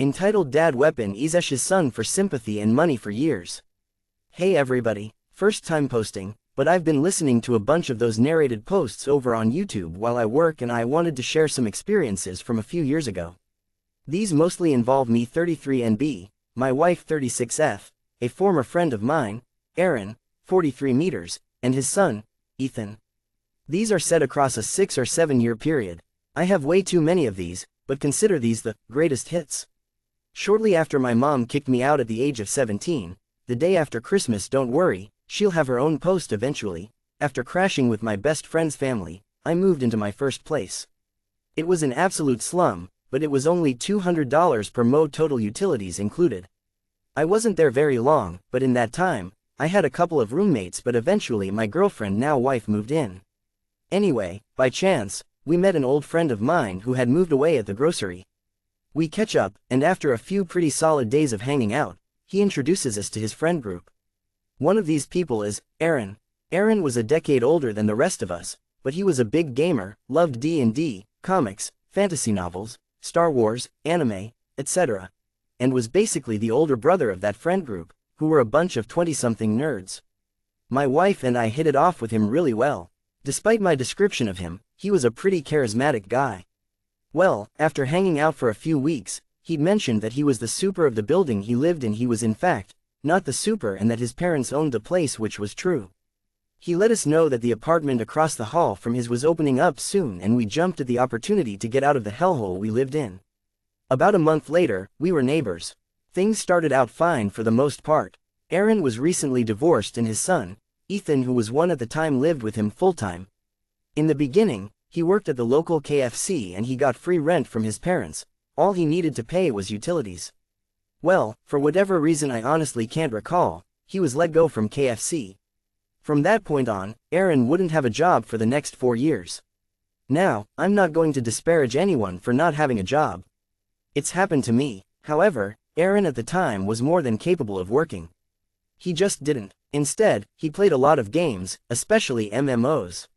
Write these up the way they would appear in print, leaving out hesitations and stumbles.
entitled Dad Weaponizes his son for sympathy and money for years. Hey everybody, first time posting, but I've been listening to a bunch of those narrated posts over on YouTube while I work, and I wanted to share some experiences from a few years ago. These mostly involve me 33NB, my wife 36F, a former friend of mine, Aaron, 43 meters, and his son, Ethan. These are set across a 6 or 7 year period. I have way too many of these, but consider these the greatest hits. Shortly after my mom kicked me out at the age of 17, the day after Christmas, don't worry, she'll have her own post eventually, after crashing with my best friend's family, I moved into my first place. It was an absolute slum, but it was only $200 per month, total utilities included. I wasn't there very long, but in that time, I had a couple of roommates, but eventually my girlfriend, now wife, moved in. Anyway, by chance, we met an old friend of mine who had moved away at the grocery. We catch up, and after a few pretty solid days of hanging out, he introduces us to his friend group. One of these people is Aaron. Aaron was a decade older than the rest of us, but he was a big gamer, loved D&D, comics, fantasy novels, Star Wars, anime, etc., and was basically the older brother of that friend group, who were a bunch of 20-something nerds. My wife and I hit it off with him really well. Despite my description of him, he was a pretty charismatic guy. Well, after hanging out for a few weeks, he'd mentioned that he was the super of the building he lived in. He was in fact not the super, and that his parents owned the place, which was true. He let us know that the apartment across the hall from his was opening up soon, and we jumped at the opportunity to get out of the hellhole we lived in. About a month later, we were neighbors. Things started out fine for the most part. Aaron was recently divorced, and his son, Ethan, who was one at the time, lived with him full-time. In the beginning, he worked at the local KFC and he got free rent from his parents. All he needed to pay was utilities. Well, for whatever reason I honestly can't recall, he was let go from KFC. From that point on, Aaron wouldn't have a job for the next 4 years. Now, I'm not going to disparage anyone for not having a job. It's happened to me. However, Aaron at the time was more than capable of working. He just didn't. Instead, he played a lot of games, especially MMOs.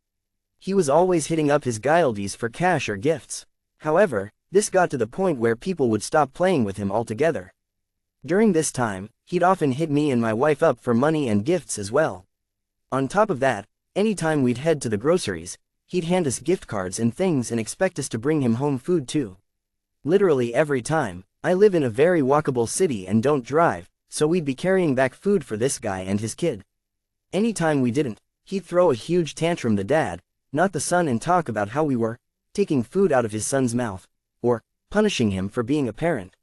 He was always hitting up his guildies for cash or gifts. However, this got to the point where people would stop playing with him altogether. During this time, he'd often hit me and my wife up for money and gifts as well. On top of that, anytime we'd head to the groceries, he'd hand us gift cards and things and expect us to bring him home food too. Literally every time. I live in a very walkable city and don't drive, so we'd be carrying back food for this guy and his kid. Anytime we didn't, he'd throw a huge tantrum, the dad, not the son, and talk about how we were taking food out of his son's mouth, or punishing him for being a parent.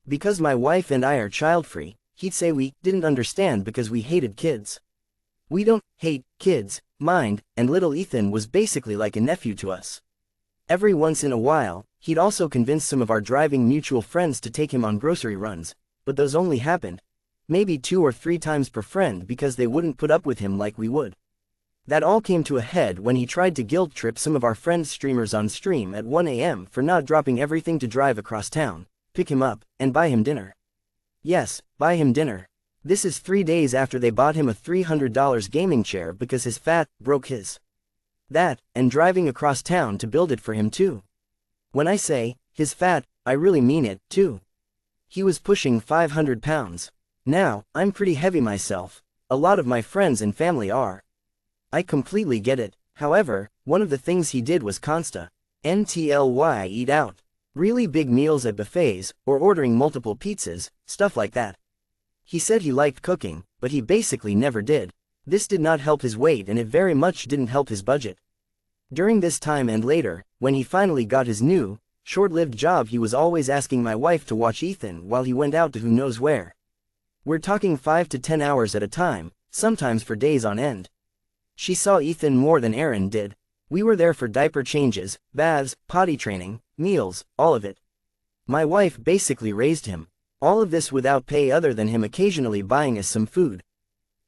Because my wife and I are child-free, he'd say we didn't understand because we hated kids. We don't hate kids, mind, and little Ethan was basically like a nephew to us. Every once in a while, he'd also convince some of our driving mutual friends to take him on grocery runs, but those only happened maybe 2 or 3 times per friend because they wouldn't put up with him like we would. That all came to a head when he tried to guilt trip some of our friends' streamers on stream at 1 AM for not dropping everything to drive across town, pick him up, and buy him dinner. Yes, buy him dinner. This is 3 days after they bought him a $300 gaming chair because his fat broke his. That, and driving across town to build it for him too. When I say his fat, I really mean it too. He was pushing 500 pounds. Now, I'm pretty heavy myself. A lot of my friends and family are. I completely get it. However, one of the things he did was NTLY eat out. Really big meals at buffets, or ordering multiple pizzas, stuff like that. He said he liked cooking, but he basically never did. This did not help his weight, and it very much didn't help his budget. During this time and later, when he finally got his new, short-lived job, he was always asking my wife to watch Ethan while he went out to who knows where. We're talking 5 to 10 hours at a time, sometimes for days on end. She saw Ethan more than Aaron did. We were there for diaper changes, baths, potty training, meals, all of it. My wife basically raised him. All of this without pay other than him occasionally buying us some food.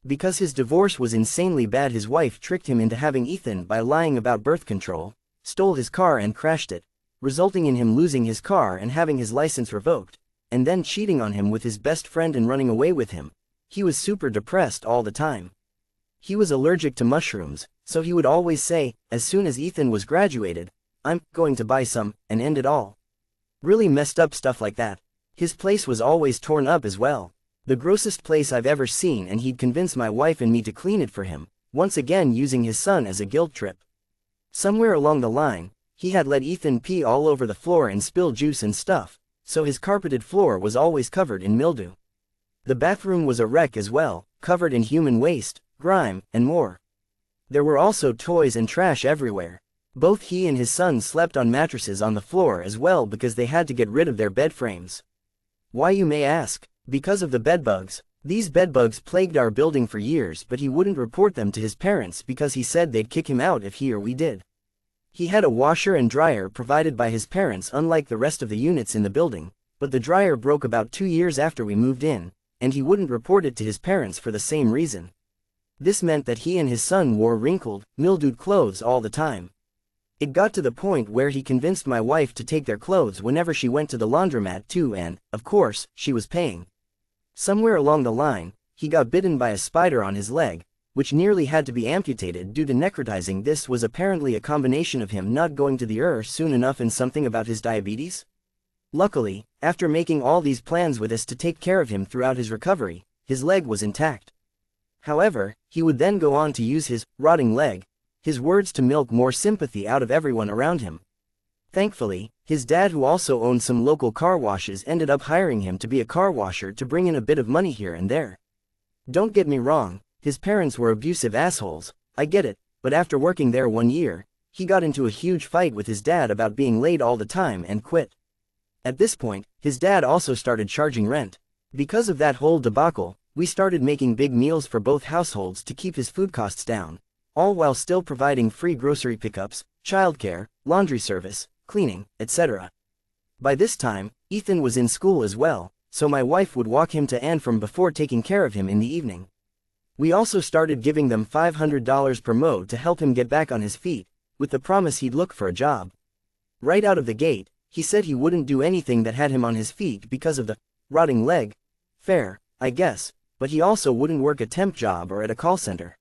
Because his divorce was insanely bad, his wife tricked him into having Ethan by lying about birth control, stole his car and crashed it, resulting in him losing his car and having his license revoked, and then cheating on him with his best friend and running away with him. He was super depressed all the time. He was allergic to mushrooms, so he would always say, as soon as Ethan was graduated, "I'm going to buy some," and end it all. Really messed up stuff like that. His place was always torn up as well. The grossest place I've ever seen, and he'd convince my wife and me to clean it for him, once again using his son as a guilt trip. Somewhere along the line, he had let Ethan pee all over the floor and spill juice and stuff, so his carpeted floor was always covered in mildew. The bathroom was a wreck as well, covered in human waste, grime, and more. There were also toys and trash everywhere. Both he and his son slept on mattresses on the floor as well because they had to get rid of their bed frames. Why, you may ask? Because of the bedbugs. These bedbugs plagued our building for years, but he wouldn't report them to his parents because he said they'd kick him out if he or we did. He had a washer and dryer provided by his parents unlike the rest of the units in the building, but the dryer broke about 2 years after we moved in, and he wouldn't report it to his parents for the same reason. This meant that he and his son wore wrinkled, mildewed clothes all the time. It got to the point where he convinced my wife to take their clothes whenever she went to the laundromat too, and, of course, she was paying. Somewhere along the line, he got bitten by a spider on his leg, which nearly had to be amputated due to necrotizing. This was apparently a combination of him not going to the soon enough and something about his diabetes. Luckily, after making all these plans with us to take care of him throughout his recovery, his leg was intact. However, he would then go on to use his rotting leg, his words, to milk more sympathy out of everyone around him. Thankfully, his dad, who also owned some local car washes, ended up hiring him to be a car washer to bring in a bit of money here and there. Don't get me wrong, his parents were abusive assholes, I get it, but after working there 1 year, he got into a huge fight with his dad about being late all the time and quit. At this point, his dad also started charging rent. Because of that whole debacle, we started making big meals for both households to keep his food costs down, all while still providing free grocery pickups, childcare, laundry service, cleaning, etc. By this time, Ethan was in school as well, so my wife would walk him to and from before taking care of him in the evening. We also started giving them $500 per month to help him get back on his feet, with the promise he'd look for a job. Right out of the gate, he said he wouldn't do anything that had him on his feet because of the rotting leg. Fair, I guess, but he also wouldn't work a temp job or at a call center.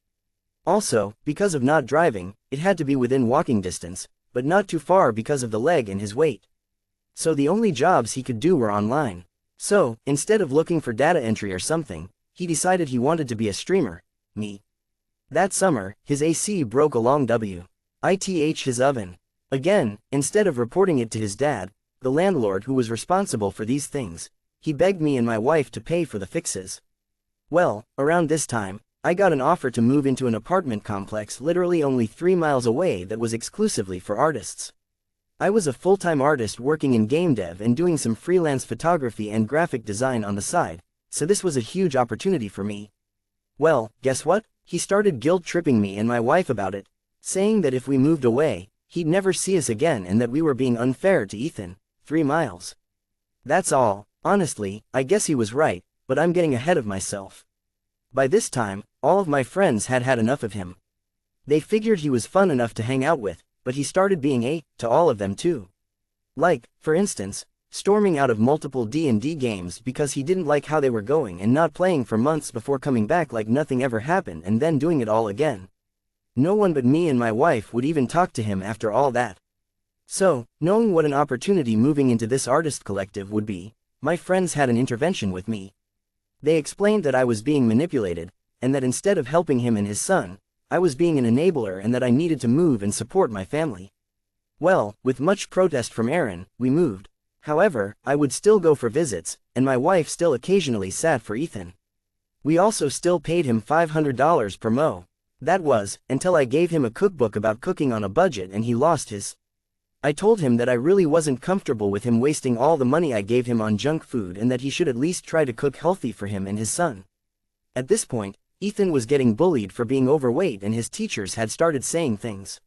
Also, because of not driving, it had to be within walking distance, but not too far because of the leg and his weight. So the only jobs he could do were online. So, instead of looking for data entry or something, he decided he wanted to be a streamer. Me. That summer, his AC broke along his oven. Again, instead of reporting it to his dad, the landlord who was responsible for these things, he begged me and my wife to pay for the fixes. Well, around this time, I got an offer to move into an apartment complex literally only 3 miles away that was exclusively for artists. I was a full-time artist working in game dev and doing some freelance photography and graphic design on the side, so this was a huge opportunity for me. Well, guess what? He started guilt-tripping me and my wife about it, saying that if we moved away, he'd never see us again and that we were being unfair to Ethan. 3 miles. That's all. Honestly, I guess he was right, but I'm getting ahead of myself. By this time, all of my friends had had enough of him. They figured he was fun enough to hang out with, but he started being to all of them too. Like, for instance, storming out of multiple D&D games because he didn't like how they were going and not playing for months before coming back like nothing ever happened and then doing it all again. No one but me and my wife would even talk to him after all that. So, knowing what an opportunity moving into this artist collective would be, my friends had an intervention with me. They explained that I was being manipulated, and that instead of helping him and his son, I was being an enabler and that I needed to move and support my family. Well, with much protest from Aaron, we moved. However, I would still go for visits, and my wife still occasionally sat for Ethan. We also still paid him $500 per month. That was, until I gave him a cookbook about cooking on a budget and he lost his. I told him that I really wasn't comfortable with him wasting all the money I gave him on junk food and that he should at least try to cook healthy for him and his son. At this point, Ethan was getting bullied for being overweight and his teachers had started saying things.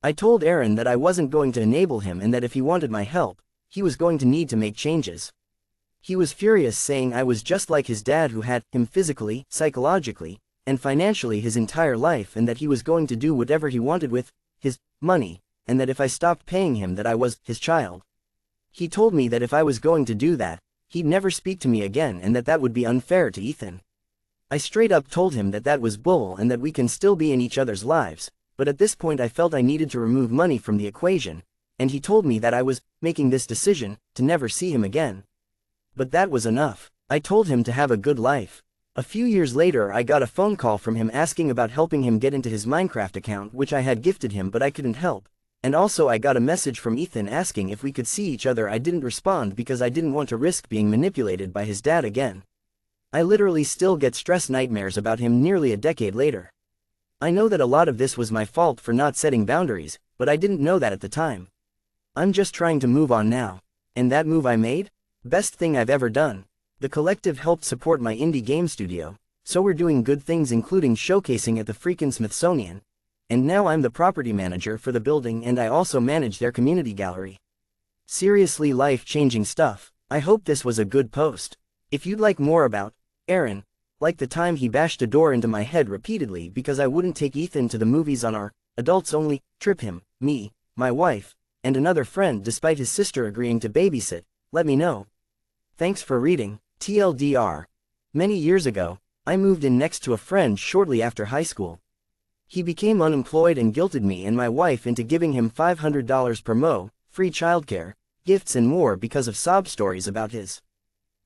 I told Aaron that I wasn't going to enable him and that if he wanted my help, he was going to need to make changes. He was furious, saying I was just like his dad who had him physically, psychologically, and financially his entire life and that he was going to do whatever he wanted with his money, and that if I stopped paying him that I was his child. He told me that if I was going to do that, he'd never speak to me again and that that would be unfair to Ethan. I straight up told him that that was bull and that we can still be in each other's lives, but at this point I felt I needed to remove money from the equation, and he told me that I was making this decision to never see him again. But that was enough. I told him to have a good life. A few years later I got a phone call from him asking about helping him get into his Minecraft account which I had gifted him but I couldn't help. And also I got a message from Ethan asking if we could see each other. I didn't respond because I didn't want to risk being manipulated by his dad again. I literally still get stress nightmares about him nearly a decade later. I know that a lot of this was my fault for not setting boundaries, but I didn't know that at the time. I'm just trying to move on now. And that move I made? Best thing I've ever done. The collective helped support my indie game studio, so we're doing good things including showcasing at the freaking Smithsonian. And now I'm the property manager for the building and I also manage their community gallery. Seriously life-changing stuff. I hope this was a good post. If you'd like more about Aaron, like the time he bashed a door into my head repeatedly because I wouldn't take Ethan to the movies on our adults-only trip, him, me, my wife, and another friend despite his sister agreeing to babysit, let me know. Thanks for reading. TLDR. Many years ago, I moved in next to a friend shortly after high school. He became unemployed and guilted me and my wife into giving him $500 per mo, free childcare, gifts and more because of sob stories about his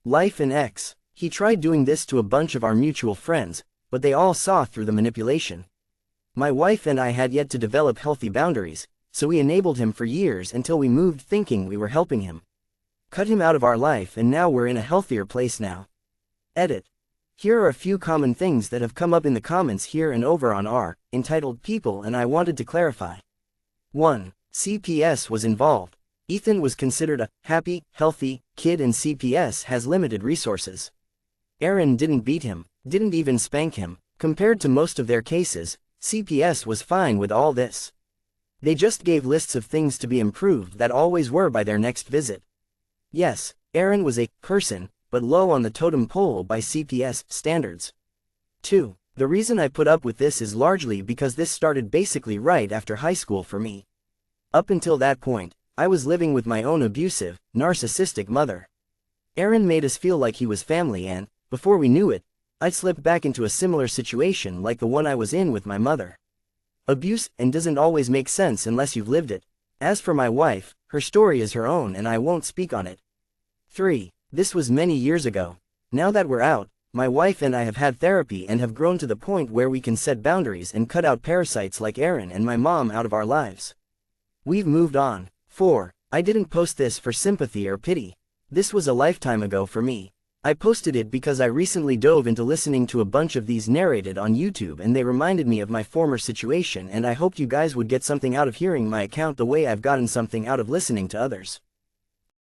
life and ex. He tried doing this to a bunch of our mutual friends, but they all saw through the manipulation. My wife and I had yet to develop healthy boundaries, so we enabled him for years until we moved thinking we were helping him. Cut him out of our life and now we're in a healthier place now. Edit. Here are a few common things that have come up in the comments here and over on r, entitled People and I wanted to clarify. 1. CPS was involved. Ethan was considered a happy, healthy kid and CPS has limited resources. Aaron didn't beat him, didn't even spank him. Compared to most of their cases, CPS was fine with all this. They just gave lists of things to be improved that always were by their next visit. Yes, Aaron was a person, but low on the totem pole by CPS standards. 2. The reason I put up with this is largely because this started basically right after high school for me. Up until that point, I was living with my own abusive, narcissistic mother. Aaron made us feel like he was family and, before we knew it, I'd slipped back into a similar situation like the one I was in with my mother. Abuse and doesn't always make sense unless you've lived it. As for my wife, her story is her own and I won't speak on it. 3. This was many years ago. Now that we're out, my wife and I have had therapy and have grown to the point where we can set boundaries and cut out parasites like Aaron and my mom out of our lives. We've moved on. 4. I didn't post this for sympathy or pity. This was a lifetime ago for me. I posted it because I recently dove into listening to a bunch of these narrated on YouTube and they reminded me of my former situation and I hoped you guys would get something out of hearing my account the way I've gotten something out of listening to others.